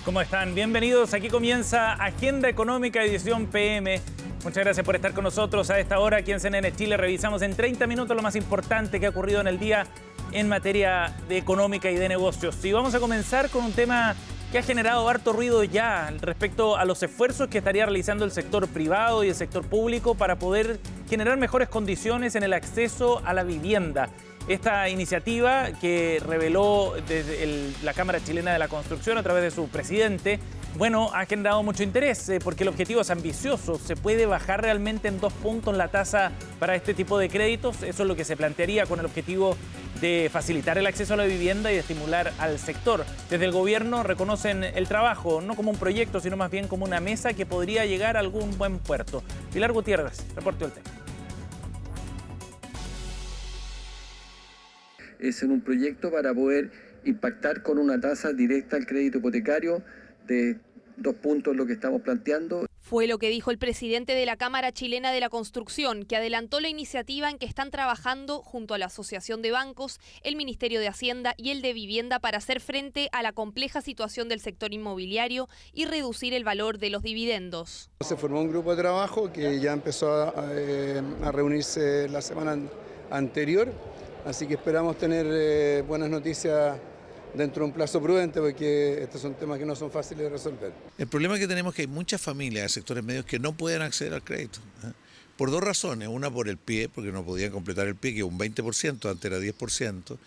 ¿Cómo están? Bienvenidos. Aquí comienza Agenda Económica edición PM. Muchas gracias por estar con nosotros a esta hora aquí en CNN Chile. Revisamos en 30 minutos lo más importante que ha ocurrido en el día en materia de económica y de negocios. Y vamos a comenzar con un tema que ha generado harto ruido ya respecto a los esfuerzos que estaría realizando el sector privado y el sector público para poder generar mejores condiciones en el acceso a la vivienda. Esta iniciativa que reveló desde la Cámara Chilena de la Construcción a través de su presidente, bueno, ha generado mucho interés porque el objetivo es ambicioso. ¿Se puede bajar realmente en 2 puntos la tasa para este tipo de créditos? Eso es lo que se plantearía con el objetivo de facilitar el acceso a la vivienda y de estimular al sector. Desde el gobierno reconocen el trabajo, no como un proyecto, sino más bien como una mesa que podría llegar a algún buen puerto. Pilar Gutiérrez, reporte del tema. Es en un proyecto para poder impactar con una tasa directa al crédito hipotecario de 2 puntos lo que estamos planteando. Fue lo que dijo el presidente de la Cámara Chilena de la Construcción, que adelantó la iniciativa en que están trabajando junto a la Asociación de Bancos, el Ministerio de Hacienda y el de Vivienda para hacer frente a la compleja situación del sector inmobiliario y reducir el valor de los dividendos. Se formó un grupo de trabajo que ya empezó a reunirse la semana anterior, así que esperamos tener buenas noticias dentro de un plazo prudente, porque estos son temas que no son fáciles de resolver. El problema que tenemos es que hay muchas familias de sectores medios que no pueden acceder al crédito, por 2 razones. Una por el pie, porque no podían completar el pie, que es un 20%, antes era 10%.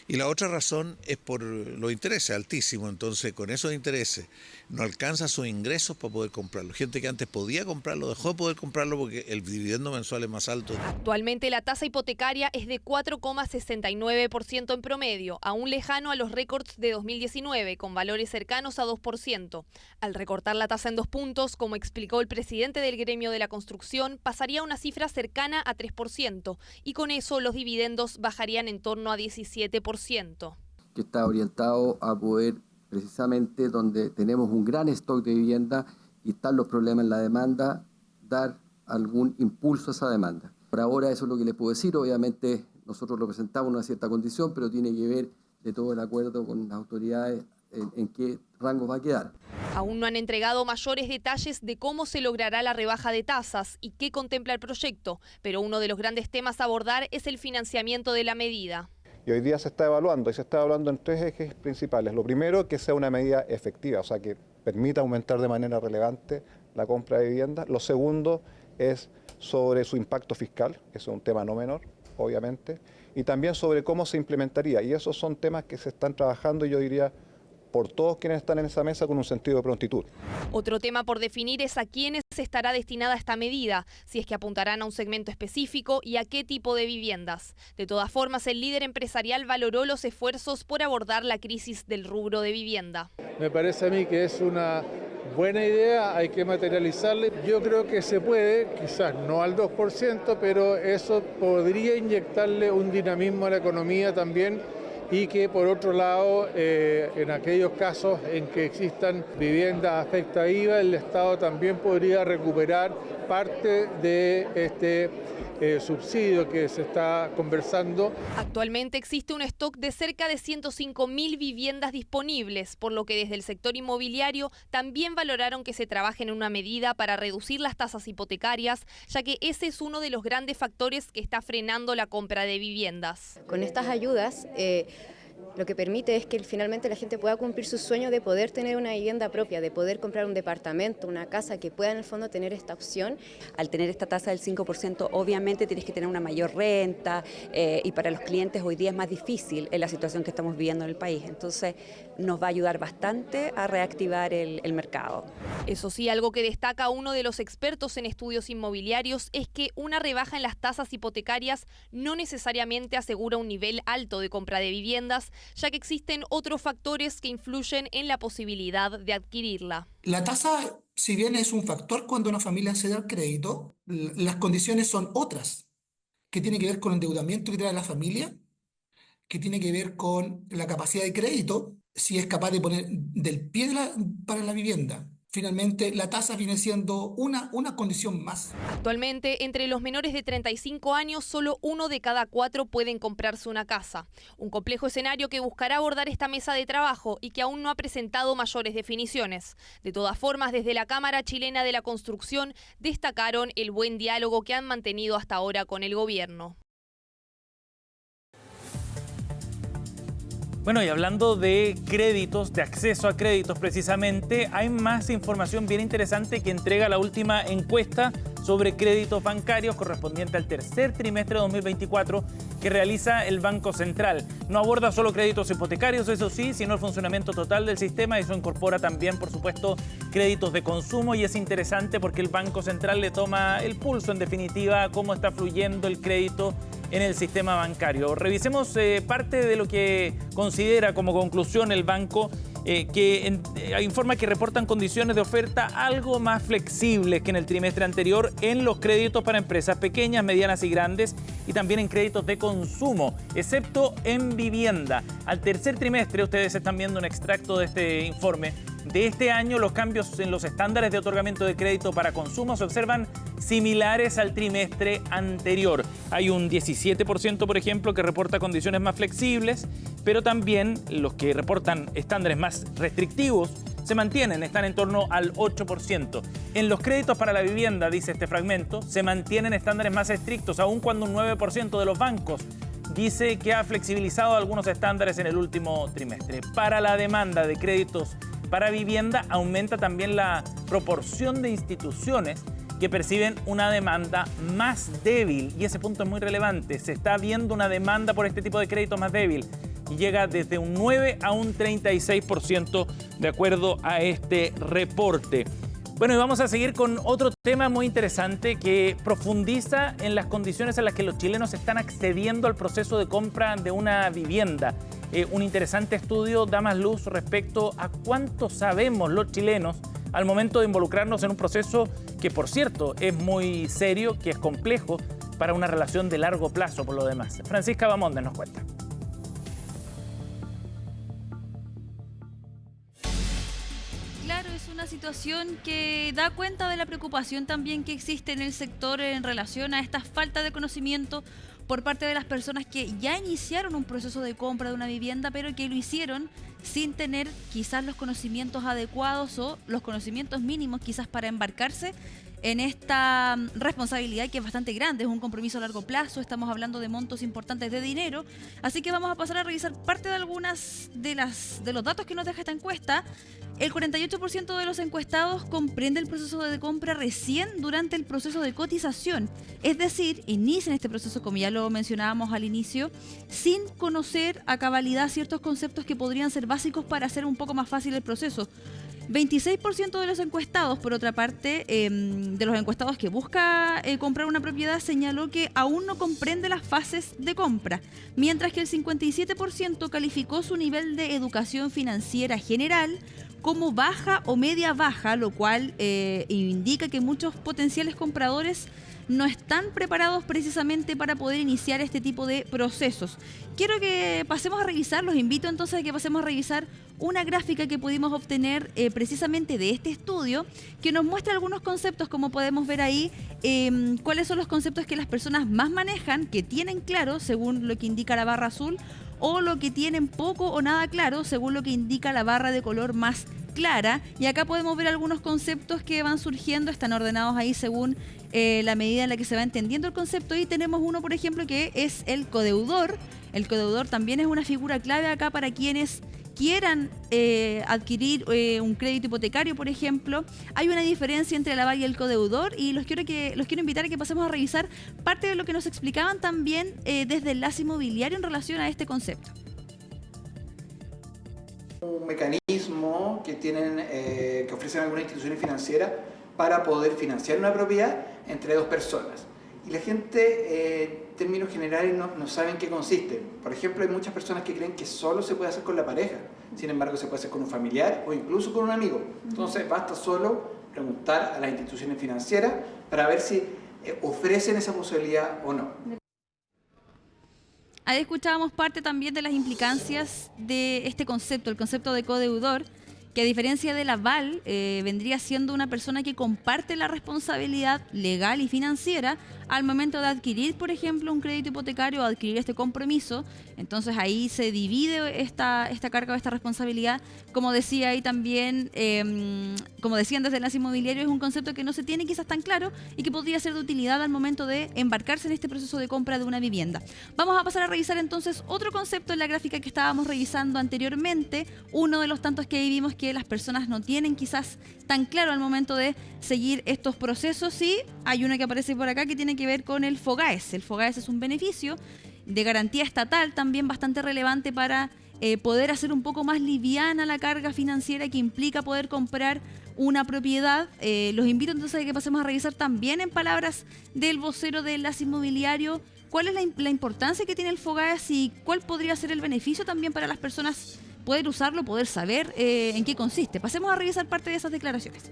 Y la otra razón es por los intereses altísimos. Entonces, con esos intereses no alcanza sus ingresos para poder comprarlo. Gente que antes podía comprarlo, dejó de poder comprarlo porque el dividendo mensual es más alto. Actualmente la tasa hipotecaria es de 4,69% en promedio, aún lejano a los récords de 2019, con valores cercanos a 2%. Al recortar la tasa en 2 puntos, como explicó el presidente del gremio de la construcción, pasaría a una cifra cercana a 3%, y con eso los dividendos bajarían en torno a 17%. Que está orientado a poder, precisamente donde tenemos un gran stock de vivienda y están los problemas en la demanda, dar algún impulso a esa demanda. Por ahora eso es lo que les puedo decir. Obviamente nosotros lo presentamos en una cierta condición, pero tiene que ver de todo el acuerdo con las autoridades en qué rango va a quedar. Aún no han entregado mayores detalles de cómo se logrará la rebaja de tasas y qué contempla el proyecto, pero uno de los grandes temas a abordar es el financiamiento de la medida. Y hoy día se está evaluando, y se está evaluando en 3 ejes principales. Lo primero, que sea una medida efectiva, o sea, que permita aumentar de manera relevante la compra de vivienda. Lo segundo es sobre su impacto fiscal, eso es un tema no menor, obviamente, y también sobre cómo se implementaría. Y esos son temas que se están trabajando, yo diría, por todos quienes están en esa mesa con un sentido de prontitud. Otro tema por definir es a quiénes estará destinada esta medida, si es que apuntarán a un segmento específico y a qué tipo de viviendas. De todas formas, el líder empresarial valoró los esfuerzos por abordar la crisis del rubro de vivienda. Me parece a mí que es una buena idea, hay que materializarla. Yo creo que se puede, quizás no al 2%, pero eso podría inyectarle un dinamismo a la economía también, y que por otro lado, en aquellos casos en que existan viviendas afecta a IVA, el Estado también podría recuperar parte de este subsidio que se está conversando. Actualmente existe un stock de cerca de 105.000 viviendas disponibles, por lo que desde el sector inmobiliario también valoraron que se trabaje en una medida para reducir las tasas hipotecarias, ya que ese es uno de los grandes factores que está frenando la compra de viviendas. Con estas ayudas, lo que permite es que finalmente la gente pueda cumplir su sueño de poder tener una vivienda propia, de poder comprar un departamento, una casa, que pueda en el fondo tener esta opción. Al tener esta tasa del 5%, obviamente tienes que tener una mayor renta y para los clientes hoy día es más difícil en la situación que estamos viviendo en el país. Entonces nos va a ayudar bastante a reactivar el mercado. Eso sí, algo que destaca uno de los expertos en estudios inmobiliarios es que una rebaja en las tasas hipotecarias no necesariamente asegura un nivel alto de compra de viviendas, ya que existen otros factores que influyen en la posibilidad de adquirirla. La tasa, si bien es un factor cuando una familia accede al crédito, las condiciones son otras, que tiene que ver con el endeudamiento que trae la familia, que tiene que ver con la capacidad de crédito, si es capaz de poner del pie para la vivienda. finalmente la tasa viene siendo una condición más. Actualmente, entre los menores de 35 años, solo 1 de cada 4 pueden comprarse una casa. Un complejo escenario que buscará abordar esta mesa de trabajo y que aún no ha presentado mayores definiciones. De todas formas, desde la Cámara Chilena de la Construcción destacaron el buen diálogo que han mantenido hasta ahora con el gobierno. Bueno, y hablando de créditos, de acceso a créditos precisamente, hay más información bien interesante que entrega la última encuesta sobre créditos bancarios correspondiente al tercer trimestre de 2024 que realiza el Banco Central. No aborda solo créditos hipotecarios, eso sí, sino el funcionamiento total del sistema. Eso incorpora también, por supuesto, créditos de consumo, y es interesante porque el Banco Central le toma el pulso, en definitiva, a cómo está fluyendo el crédito en el sistema bancario. Revisemos parte de lo que considera como conclusión el banco, que informa que reportan condiciones de oferta algo más flexibles que en el trimestre anterior en los créditos para empresas pequeñas, medianas y grandes, y también en créditos de consumo, excepto en vivienda. Al tercer trimestre, ustedes están viendo un extracto de este informe, de este año los cambios en los estándares de otorgamiento de crédito para consumo se observan similares al trimestre anterior. Hay un 17%, por ejemplo, que reporta condiciones más flexibles, pero también los que reportan estándares más restrictivos se mantienen, están en torno al 8%. En los créditos para la vivienda, dice este fragmento, se mantienen estándares más estrictos, aun cuando un 9% de los bancos dice que ha flexibilizado algunos estándares en el último trimestre. Para la demanda de créditos para vivienda, aumenta también la proporción de instituciones que perciben una demanda más débil, y ese punto es muy relevante. Se está viendo una demanda por este tipo de crédito más débil y llega desde un 9 a un 36% de acuerdo a este reporte. Bueno, y vamos a seguir con otro tema muy interesante que profundiza en las condiciones en las que los chilenos están accediendo al proceso de compra de una vivienda. Un interesante estudio da más luz respecto a cuánto sabemos los chilenos al momento de involucrarnos en un proceso que, por cierto, es muy serio, que es complejo para una relación de largo plazo por lo demás. Francisca Bamonde nos cuenta. Claro, es una situación que da cuenta de la preocupación también que existe en el sector en relación a esta falta de conocimiento por parte de las personas que ya iniciaron un proceso de compra de una vivienda, pero que lo hicieron sin tener quizás los conocimientos adecuados o los conocimientos mínimos quizás para embarcarse en esta responsabilidad que es bastante grande, es un compromiso a largo plazo, estamos hablando de montos importantes de dinero, así que vamos a pasar a revisar parte de algunas de los datos que nos deja esta encuesta. El 48% de los encuestados comprende el proceso de compra recién durante el proceso de cotización, es decir, inician este proceso, como ya lo mencionábamos al inicio, sin conocer a cabalidad ciertos conceptos que podrían ser básicos para hacer un poco más fácil el proceso. 26% de los encuestados, por otra parte, de los encuestados que busca comprar una propiedad, señaló que aún no comprende las fases de compra, mientras que el 57% calificó su nivel de educación financiera general como baja o media baja, lo cual indica que muchos potenciales compradores no están preparados precisamente para poder iniciar este tipo de procesos. Quiero que pasemos a revisar, los invito entonces a que pasemos a revisar una gráfica que pudimos obtener precisamente de este estudio, que nos muestra algunos conceptos, como podemos ver ahí, cuáles son los conceptos que las personas más manejan, que tienen claro, según lo que indica la barra azul, o lo que tienen poco o nada claro, según lo que indica la barra de color más clara. Y acá podemos ver algunos conceptos que van surgiendo, están ordenados ahí según la medida en la que se va entendiendo el concepto. Y tenemos uno, por ejemplo, que es el codeudor. El codeudor también es una figura clave acá para quienes quieran adquirir un crédito hipotecario, por ejemplo. Hay una diferencia entre el aval y el codeudor, y los quiero invitar a que pasemos a revisar parte de lo que nos explicaban también desde el Enlace Inmobiliario en relación a este concepto. Un mecanismo que tienen, que ofrecen algunas instituciones financieras para poder financiar una propiedad entre dos personas. Y la gente, en términos generales, no sabe en qué consiste. Por ejemplo, hay muchas personas que creen que solo se puede hacer con la pareja. Sin embargo, se puede hacer con un familiar o incluso con un amigo. Entonces, basta solo preguntar a las instituciones financieras para ver si ofrecen esa posibilidad o no. Ahí escuchábamos parte también de las implicancias de este concepto, el concepto de codeudor, que a diferencia del aval, vendría siendo una persona que comparte la responsabilidad legal y financiera al momento de adquirir, por ejemplo, un crédito hipotecario o adquirir este compromiso. Entonces ahí se divide esta carga o esta responsabilidad. Como decía ahí también, como decían desde Enlace Inmobiliario, es un concepto que no se tiene quizás tan claro y que podría ser de utilidad al momento de embarcarse en este proceso de compra de una vivienda. Vamos a pasar a revisar entonces otro concepto en la gráfica que estábamos revisando anteriormente. Uno de los tantos que vimos que las personas no tienen quizás tan claro al momento de seguir estos procesos, y hay uno que aparece por acá que tiene que ver con el FOGAES. El FOGAES es un beneficio de garantía estatal también bastante relevante para poder hacer un poco más liviana la carga financiera que implica poder comprar una propiedad. Los invito entonces a que pasemos a revisar también, en palabras del vocero de Enlace Inmobiliario, cuál es la importancia que tiene el FOGAES y cuál podría ser el beneficio también para las personas poder usarlo, poder saber en qué consiste. Pasemos a revisar parte de esas declaraciones.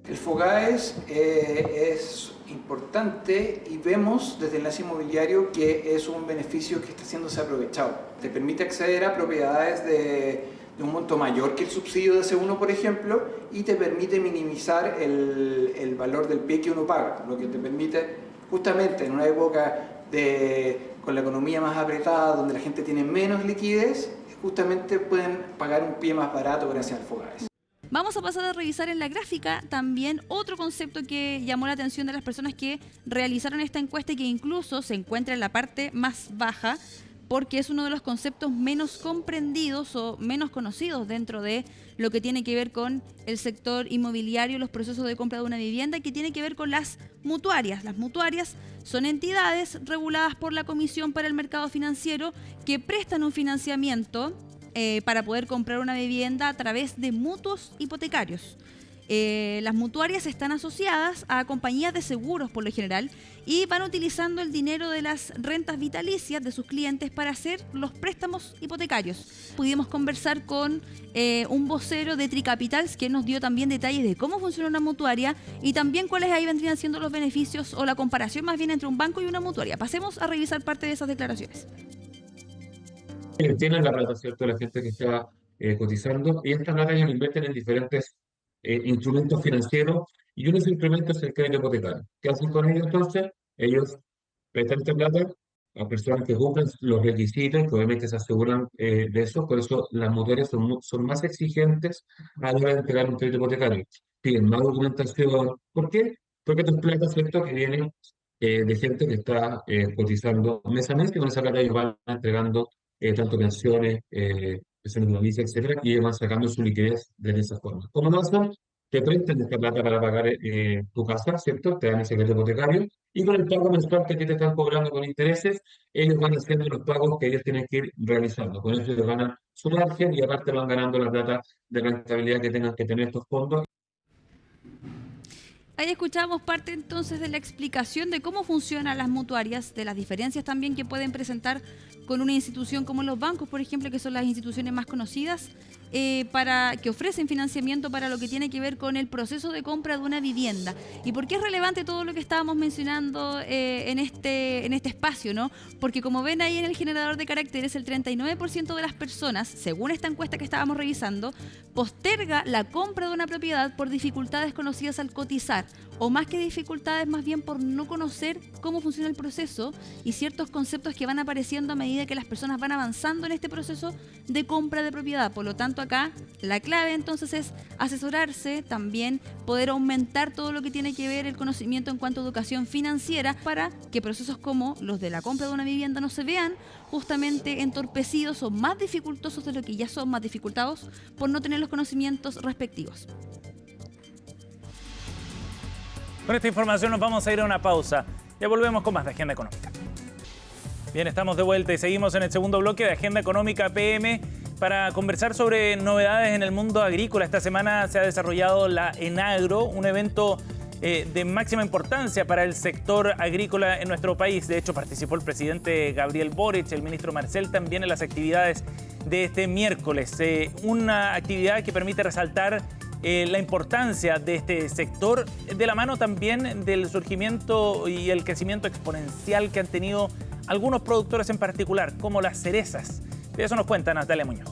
El FOGAES es importante y vemos desde Enlace Inmobiliario que es un beneficio que está siéndose aprovechado. Te permite acceder a propiedades de un monto mayor que el subsidio de C1, por ejemplo, y te permite minimizar el valor del pie que uno paga, lo que te permite justamente en una época con la economía más apretada, donde la gente tiene menos liquidez, justamente pueden pagar un pie más barato gracias al FOGAES. Vamos a pasar a revisar en la gráfica también otro concepto que llamó la atención de las personas que realizaron esta encuesta y que incluso se encuentra en la parte más baja, porque es uno de los conceptos menos comprendidos o menos conocidos dentro de lo que tiene que ver con el sector inmobiliario, los procesos de compra de una vivienda, que tiene que ver con las mutuarias. Las mutuarias son entidades reguladas por la Comisión para el Mercado Financiero que prestan un financiamiento para poder comprar una vivienda a través de mutuos hipotecarios. Las mutuarias están asociadas a compañías de seguros por lo general y van utilizando el dinero de las rentas vitalicias de sus clientes para hacer los préstamos hipotecarios. Pudimos conversar con un vocero de Tricapitals que nos dio también detalles de cómo funciona una mutuaria y también cuáles ahí vendrían siendo los beneficios o la comparación más bien entre un banco y una mutuaria. Pasemos a revisar parte de esas declaraciones. Tienen la plata, ¿cierto? La gente que está cotizando, y esta plata ellos invierten en diferentes instrumentos financieros, y uno de esos instrumentos es el crédito hipotecario. ¿Qué hacen con ellos entonces? Ellos prestan esta plata a personas que cumplen los requisitos, que obviamente se aseguran de eso. Por eso las mutuarias son más exigentes a la hora de entregar un crédito hipotecario. Piden más documentación. ¿Por qué? Porque esto es plata, ¿cierto?, que viene de gente que está cotizando mes a mes, y con esa plata ellos van entregando tanto pensiones, pensiones vitalicias, etcétera, y van sacando su liquidez de esa forma. ¿Cómo lo hacen? Te prestan esta plata para pagar tu casa, ¿cierto? Te dan ese crédito hipotecario, y con el pago mensual que a ti te están cobrando con intereses, ellos van haciendo los pagos que ellos tienen que ir realizando. Con eso ellos ganan su margen y aparte van ganando la plata de rentabilidad que tengan que tener estos fondos. Ahí escuchamos parte entonces de la explicación de cómo funcionan las mutuarias, de las diferencias también que pueden presentar con una institución como los bancos, por ejemplo, que son las instituciones más conocidas, que ofrecen financiamiento para lo que tiene que ver con el proceso de compra de una vivienda. ¿Y por qué es relevante todo lo que estábamos mencionando en este espacio, ¿no? Porque como ven ahí en el generador de caracteres, el 39% de las personas, según esta encuesta que estábamos revisando, posterga la compra de una propiedad por dificultades conocidas al cotizar, o más que dificultades, más bien por no conocer cómo funciona el proceso y ciertos conceptos que van apareciendo a medida que las personas van avanzando en este proceso de compra de propiedad. Por lo tanto, acá la clave entonces es asesorarse, también poder aumentar todo lo que tiene que ver el conocimiento en cuanto a educación financiera para que procesos como los de la compra de una vivienda no se vean justamente entorpecidos o más dificultosos de lo que ya son más dificultados por no tener los conocimientos respectivos. Con esta información nos vamos a ir a una pausa. Ya volvemos con más de Agenda Económica. Bien, estamos de vuelta y seguimos en el segundo bloque de Agenda Económica PM para conversar sobre novedades en el mundo agrícola. Esta semana se ha desarrollado la Enagro, un evento de máxima importancia para el sector agrícola en nuestro país. De hecho, participó el presidente Gabriel Boric, el ministro Marcel también en las actividades de este miércoles. Una actividad que permite resaltar la importancia de este sector, de la mano también del surgimiento y el crecimiento exponencial que han tenido algunos productores en particular, como las cerezas. De eso nos cuenta Natalia Muñoz.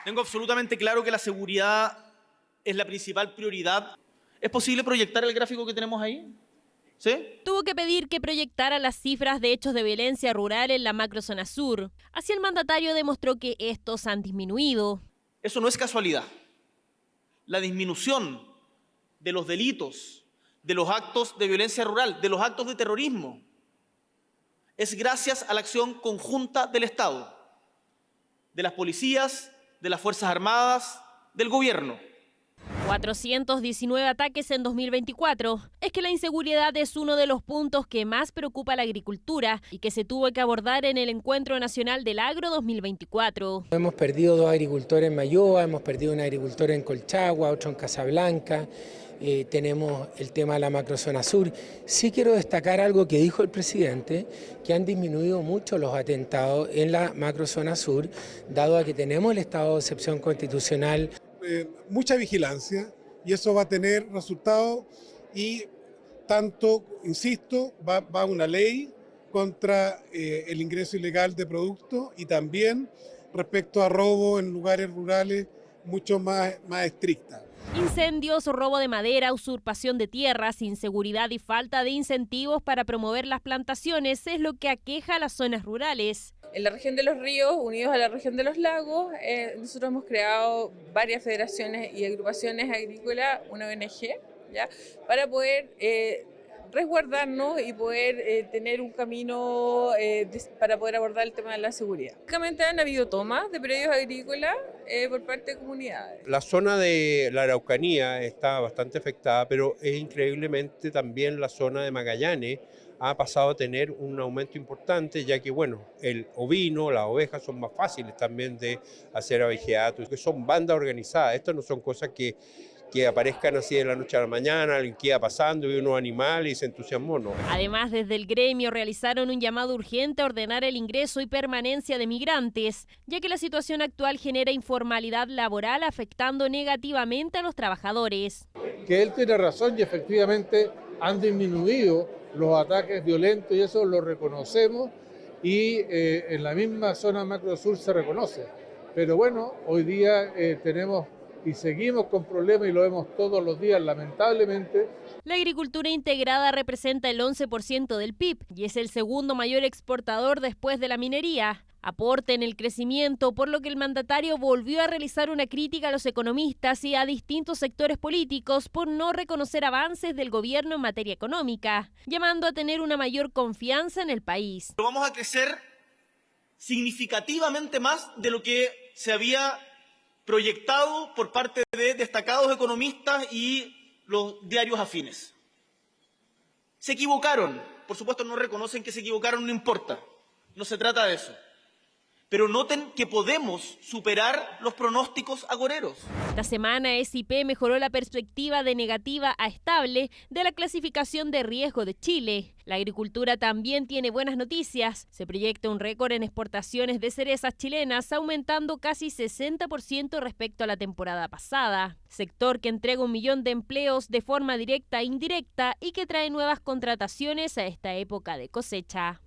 Tengo absolutamente claro que la seguridad es la principal prioridad. ¿Es posible proyectar el gráfico que tenemos ahí? ¿Sí? Tuvo que pedir que proyectara las cifras de hechos de violencia rural en la macrozona sur. Así el mandatario demostró que estos han disminuido. Eso no es casualidad. La disminución de los delitos, de los actos de violencia rural, de los actos de terrorismo, es gracias a la acción conjunta del Estado, de las policías, de las Fuerzas Armadas, del gobierno. 419 ataques en 2024. Es que la inseguridad es uno de los puntos que más preocupa a la agricultura y que se tuvo que abordar en el Encuentro Nacional del Agro 2024. Hemos perdido 2 agricultores en Mayoa, hemos perdido un agricultor en Colchagua, otro en Casablanca. Tenemos el tema de la macrozona sur. Sí quiero destacar algo que dijo el presidente, que han disminuido mucho los atentados en la macrozona sur, dado a que tenemos el estado de excepción constitucional. Mucha vigilancia y eso va a tener resultados y tanto, insisto, va una ley contra el ingreso ilegal de productos y también respecto a robo en lugares rurales mucho más estricta. Incendios, robo de madera, usurpación de tierras, inseguridad y falta de incentivos para promover las plantaciones es lo que aqueja a las zonas rurales. En la región de los ríos, unidos a la región de los lagos, nosotros hemos creado varias federaciones y agrupaciones agrícolas, una ONG, ¿ya? Para poder resguardarnos y poder tener un camino para poder abordar el tema de la seguridad. Básicamente han habido tomas de predios agrícolas por parte de comunidades. La zona de la Araucanía está bastante afectada, pero es increíblemente también la zona de Magallanes ha pasado a tener un aumento importante, ya que bueno, el ovino, las ovejas son más fáciles también de hacer abejeato, que son bandas organizadas. Estas no son cosas que aparezcan así de la noche a la mañana, alguien queda pasando, ve unos animales y se entusiasmó, ¿no? Además, desde el gremio realizaron un llamado urgente a ordenar el ingreso y permanencia de migrantes, ya que la situación actual genera informalidad laboral afectando negativamente a los trabajadores. Que él tiene razón y efectivamente han disminuido los ataques violentos y eso lo reconocemos y en la misma zona macro sur se reconoce. Pero bueno, hoy día tenemos y seguimos con problemas y lo vemos todos los días, lamentablemente. La agricultura integrada representa el 11% del PIB y es el segundo mayor exportador después de la minería. Aporte en el crecimiento, por lo que el mandatario volvió a realizar una crítica a los economistas y a distintos sectores políticos por no reconocer avances del gobierno en materia económica, llamando a tener una mayor confianza en el país. Vamos a crecer significativamente más de lo que se había proyectado por parte de destacados economistas y los diarios afines. Se equivocaron, por supuesto no reconocen que se equivocaron, no importa, no se trata de eso. Pero noten que podemos superar los pronósticos agoreros. Esta semana SIP mejoró la perspectiva de negativa a estable de la clasificación de riesgo de Chile. La agricultura también tiene buenas noticias. Se proyecta un récord en exportaciones de cerezas chilenas, aumentando casi 60% respecto a la temporada pasada. Sector que entrega 1 millón de empleos de forma directa e indirecta y que trae nuevas contrataciones a esta época de cosecha.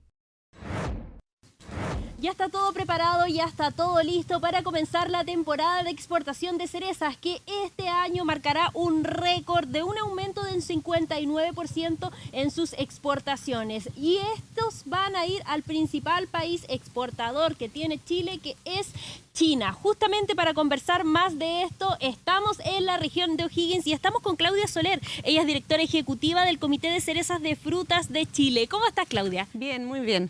Ya está todo preparado, ya está todo listo para comenzar la temporada de exportación de cerezas, que este año marcará un récord de un aumento del 59% en sus exportaciones. Y estos van a ir al principal país exportador que tiene Chile, que es China. Justamente para conversar más de esto, estamos en la región de O'Higgins y estamos con Claudia Soler. Ella es directora ejecutiva del Comité de Cerezas de Frutas de Chile. ¿Cómo estás, Claudia? Bien, muy bien.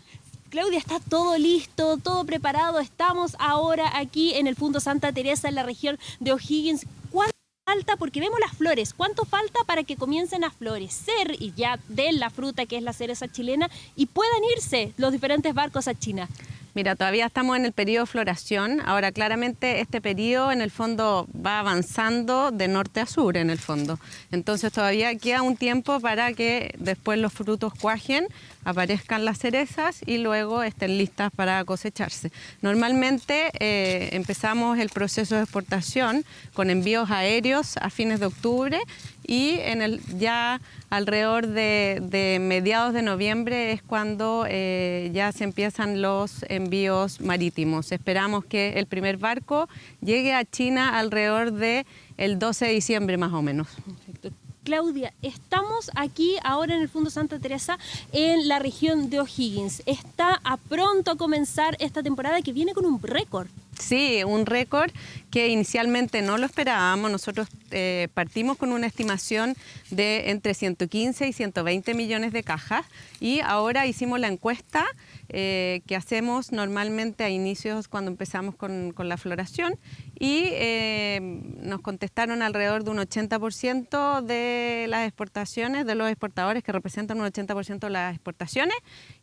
Claudia, está todo listo, todo preparado. Estamos ahora aquí en el Fundo Santa Teresa, en la región de O'Higgins. ¿Cuánto falta? Porque vemos las flores. ¿Cuánto falta para que comiencen a florecer y ya den la fruta que es la cereza chilena y puedan irse los diferentes barcos a China? Mira, todavía estamos en el periodo de floración. Ahora, claramente, este periodo en el fondo va avanzando de norte a sur, en el fondo. Entonces, todavía queda un tiempo para que después los frutos cuajen, aparezcan las cerezas y luego estén listas para cosecharse. Normalmente empezamos el proceso de exportación con envíos aéreos a fines de octubre y ya alrededor de mediados de noviembre es cuando ya se empiezan los envíos marítimos. Esperamos que el primer barco llegue a China alrededor del 12 de diciembre más o menos. Perfecto. Claudia, estamos aquí ahora en el Fondo Santa Teresa en la región de O'Higgins. Está a pronto a comenzar esta temporada que viene con un récord. Sí, un récord que inicialmente no lo esperábamos. Nosotros partimos con una estimación de entre 115 y 120 millones de cajas y ahora hicimos la encuesta que hacemos normalmente a inicios cuando empezamos con la floración y nos contestaron alrededor de un 80% de las exportaciones, de los exportadores que representan un 80% de las exportaciones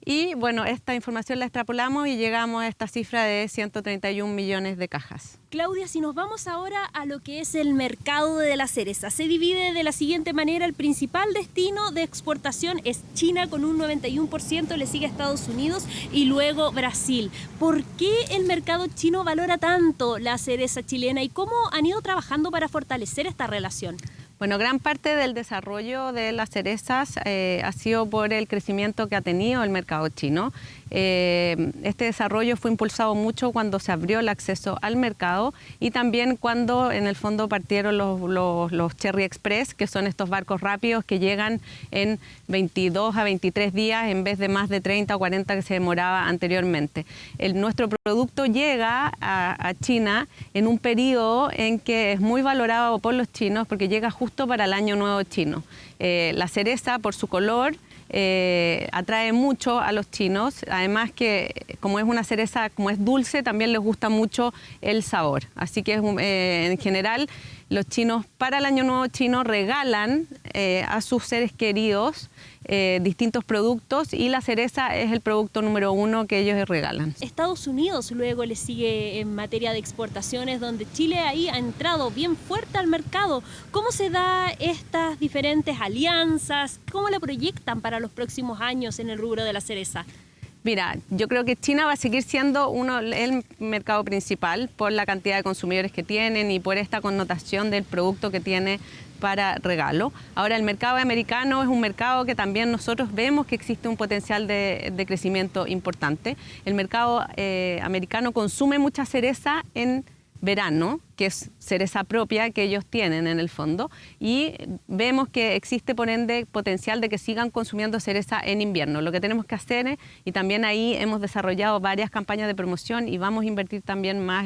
y bueno, esta información la extrapolamos y llegamos a esta cifra de 131 millones de cajas. Claudia, si nos vamos ahora a lo que es el mercado de la cereza, se divide de la siguiente manera: el principal destino de exportación es China con un 91%, le sigue Estados Unidos y luego Brasil. ¿Por qué el mercado chino valora tanto la cereza chilena y cómo han ido trabajando para fortalecer esta relación? Bueno, gran parte del desarrollo de las cerezas ha sido por el crecimiento que ha tenido el mercado chino. Este desarrollo fue impulsado mucho cuando se abrió el acceso al mercado y también cuando en el fondo partieron los Cherry Express, que son estos barcos rápidos que llegan en 22 a 23 días en vez de más de 30 o 40 que se demoraba anteriormente. Nuestro producto llega a China en un periodo en que es muy valorado por los chinos porque llega justo para el Año Nuevo chino. La cereza, por su color, atrae mucho a los chinos, además que como es una cereza, como es dulce, también les gusta mucho el sabor. Así que en general los chinos para el Año Nuevo chino regalan a sus seres queridos distintos productos y la cereza es el producto número 1 que ellos regalan. Estados Unidos luego le sigue en materia de exportaciones, donde Chile ahí ha entrado bien fuerte al mercado. ¿Cómo se da estas diferentes alianzas? ¿Cómo la proyectan para los próximos años en el rubro de la cereza? Mira, yo creo que China va a seguir siendo el mercado principal por la cantidad de consumidores que tienen y por esta connotación del producto que tiene para regalo. Ahora, el mercado americano es un mercado que también nosotros vemos que existe un potencial de crecimiento importante. El mercado americano consume mucha cereza en verano, que es cereza propia que ellos tienen en el fondo, y vemos que existe por ende potencial de que sigan consumiendo cereza en invierno. Lo que tenemos que hacer, y también ahí hemos desarrollado varias campañas de promoción y vamos a invertir también más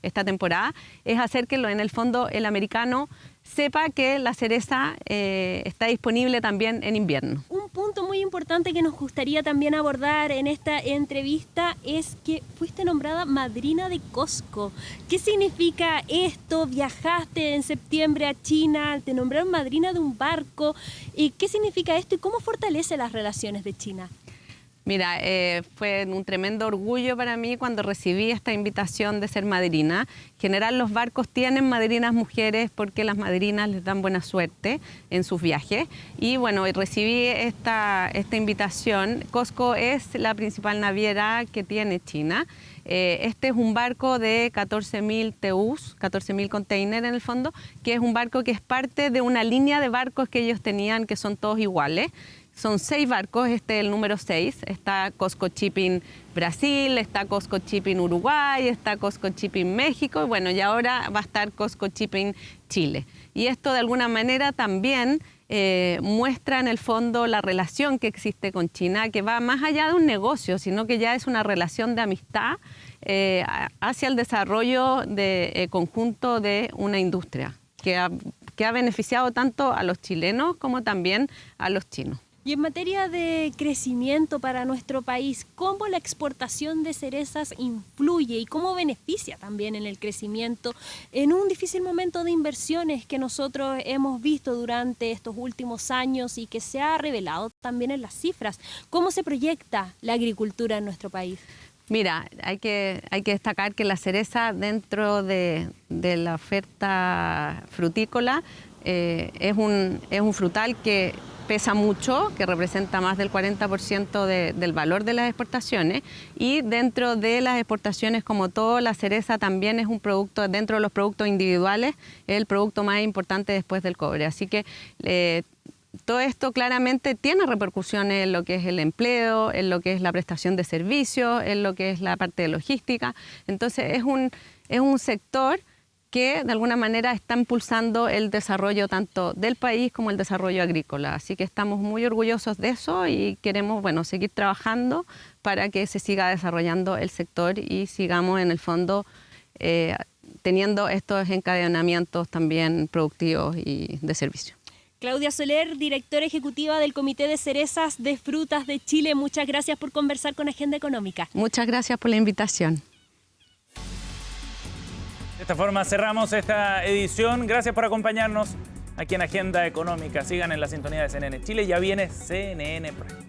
esta temporada, es hacer que en el fondo el americano sepa que la cereza está disponible también en invierno. Un punto muy importante que nos gustaría también abordar en esta entrevista es que fuiste nombrada madrina de Costco. ¿Qué significa esto? Viajaste en septiembre a China, te nombraron madrina de un barco. ¿Y qué significa esto y cómo fortalece las relaciones de China? Mira, fue un tremendo orgullo para mí cuando recibí esta invitación de ser madrina. En general los barcos tienen madrinas mujeres porque las madrinas les dan buena suerte en sus viajes. Y bueno, recibí esta invitación. Costco es la principal naviera que tiene China. Este es un barco de 14.000 TEUs, 14.000 containers en el fondo, que es un barco que es parte de una línea de barcos que ellos tenían que son todos iguales. Son 6 barcos, este es el número 6, está Costco Shipping Brasil, está Costco Shipping Uruguay, está Costco Shipping México y bueno, y ahora va a estar Costco Shipping Chile. Y esto de alguna manera también muestra en el fondo la relación que existe con China, que va más allá de un negocio, sino que ya es una relación de amistad hacia el desarrollo conjunto de una industria que ha beneficiado tanto a los chilenos como también a los chinos. Y en materia de crecimiento para nuestro país, ¿cómo la exportación de cerezas influye y cómo beneficia también en el crecimiento en un difícil momento de inversiones que nosotros hemos visto durante estos últimos años y que se ha revelado también en las cifras? ¿Cómo se proyecta la agricultura en nuestro país? Mira, hay que destacar que la cereza dentro de la oferta frutícola es un frutal que pesa mucho, que representa más del 40% del valor de las exportaciones y dentro de las exportaciones como todo, la cereza también es un producto, dentro de los productos individuales, es el producto más importante después del cobre. Así que todo esto claramente tiene repercusiones en lo que es el empleo, en lo que es la prestación de servicios, en lo que es la parte de logística. Entonces es un sector que de alguna manera está impulsando el desarrollo tanto del país como el desarrollo agrícola. Así que estamos muy orgullosos de eso y queremos, seguir trabajando para que se siga desarrollando el sector y sigamos en el fondo teniendo estos encadenamientos también productivos y de servicio. Claudia Soler, directora ejecutiva del Comité de Cerezas de Frutas de Chile, muchas gracias por conversar con Agenda Económica. Muchas gracias por la invitación. De esta forma cerramos esta edición. Gracias por acompañarnos aquí en Agenda Económica. Sigan en la sintonía de CNN Chile. Ya viene CNN Prime.